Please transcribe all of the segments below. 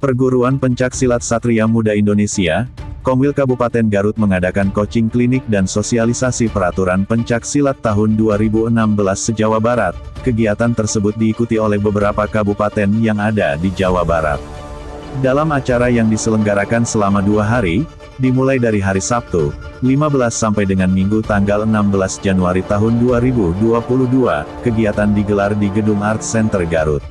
Perguruan Pencaksilat Satria Muda Indonesia, Komwil Kabupaten Garut mengadakan coaching klinik dan sosialisasi peraturan pencaksilat tahun 2016 se-Jawa Barat. Kegiatan tersebut diikuti oleh beberapa kabupaten yang ada di Jawa Barat. Dalam acara yang diselenggarakan selama 2 hari, dimulai dari hari Sabtu, 15 sampai dengan Minggu tanggal 16 Januari tahun 2022, kegiatan digelar di Gedung Art Center Garut.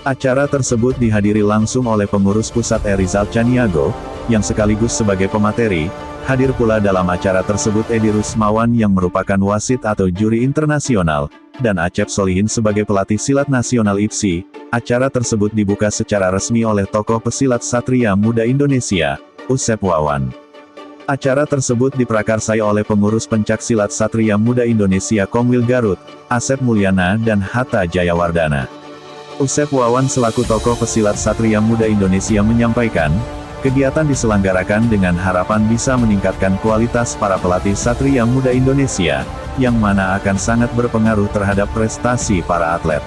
Acara tersebut dihadiri langsung oleh pengurus pusat Rizal Caniago, yang sekaligus sebagai pemateri. Hadir pula dalam acara tersebut Edi Rusmawan yang merupakan wasit atau juri internasional, dan Acep Solihin sebagai pelatih silat nasional IPSI. Acara tersebut dibuka secara resmi oleh tokoh pesilat Satria Muda Indonesia, Usep Wawan. Acara tersebut diprakarsai oleh pengurus pencaksilat Satria Muda Indonesia Komwil Garut, Asep Mulyana dan Hatta Jayawardana. Usep Wawan selaku tokoh pesilat Satria Muda Indonesia menyampaikan, kegiatan diselenggarakan dengan harapan bisa meningkatkan kualitas para pelatih Satria Muda Indonesia, yang mana akan sangat berpengaruh terhadap prestasi para atlet.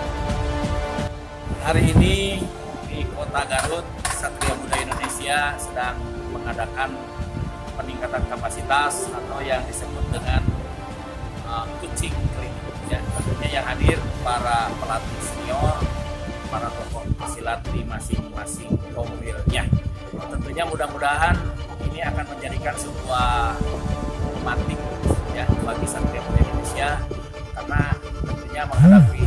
Hari ini di Kota Garut, Satria Muda Indonesia sedang mengadakan peningkatan kapasitas atau yang disebut dengan coaching klinik. Ya, tentunya yang hadir para pelatih senior, para tokoh pesilat di masing-masing komwilnya. Tentunya mudah-mudahan ini akan menjadikan sebuah pematik ya bagi Satria Muda Indonesia, karena tentunya menghadapi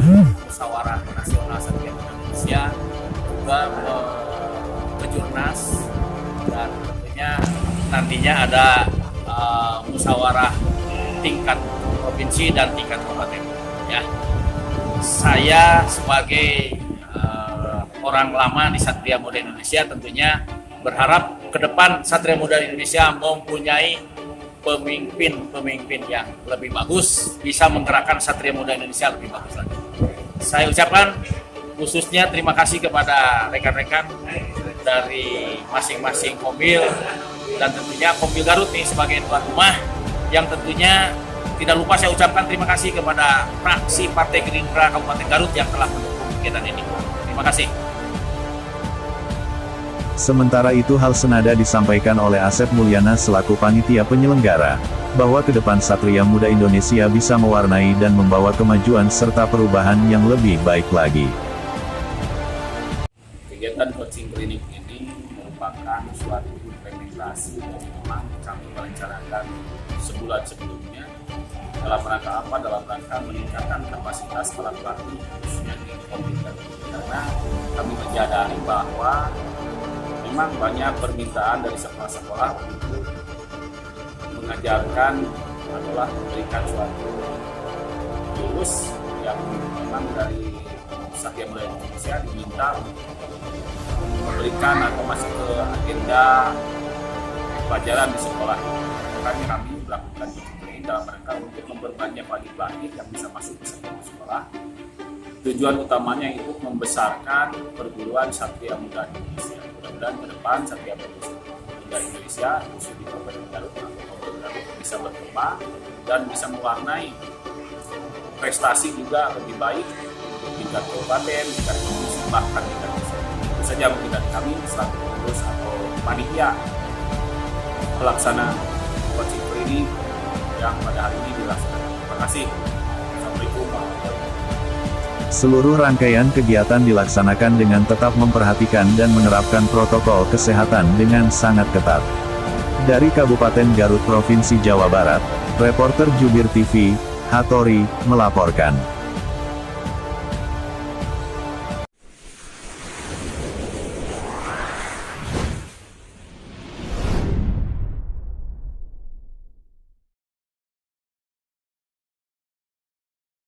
musyawarah nasional Satria Muda Indonesia, juga kejurnas, dan tentunya nantinya ada musyawarah tingkat provinsi dan tingkat kabupaten. Ya, saya sebagai orang lama di Satria Muda Indonesia tentunya berharap ke depan Satria Muda Indonesia mempunyai pemimpin yang lebih bagus, bisa menggerakkan Satria Muda Indonesia lebih bagus lagi. Saya ucapkan khususnya terima kasih kepada rekan-rekan dari masing-masing komwil, dan tentunya Komwil Garut nih sebagai tuan rumah, yang tentunya tidak lupa saya ucapkan terima kasih kepada fraksi Partai Gerindra Kabupaten Garut yang telah mendukung kegiatan ini. Terima kasih. Sementara itu hal senada disampaikan oleh Asep Mulyana selaku panitia penyelenggara, bahwa ke depan Satria Muda Indonesia bisa mewarnai dan membawa kemajuan serta perubahan yang lebih baik lagi. Kegiatan coaching klinik ini merupakan suatu implementasi yang memang kami merencanakan sebulan sebelumnya. Dalam rangka apa? Dalam rangka meningkatkan kapasitas para pelatih khususnya di komputer. Karena kami menyadari bahwa memang banyak permintaan dari sekolah-sekolah untuk mengajarkan adalah memberikan suatu jurus yang memang dari Satria Muda Indonesia diminta memberikan atau masuk ke agenda pelajaran di sekolah. Makanya kami melakukan ini dalam rangka untuk memperbanyak pelatih yang bisa masuk ke sekolah. Tujuan utamanya itu membesarkan perguruan Satria Muda Indonesia. Mudah-mudahan ke depan Satria Muda Indonesia khusus di Kabupaten Garut bisa berkembang dan bisa mewarnai prestasi juga lebih baik tingkat kabupaten, tingkat provinsi, bahkan tingkat desa. Itu saja mungkin dari kami selaku pengurus atau panitia pelaksana coaching klinik yang pada hari ini dilaksanakan. Terima kasih. Assalamualaikum warahmatullahi wabarakatuh. Seluruh rangkaian kegiatan dilaksanakan dengan tetap memperhatikan dan menerapkan protokol kesehatan dengan sangat ketat. Dari Kabupaten Garut Provinsi Jawa Barat, reporter Jubir TV, Hattori, melaporkan.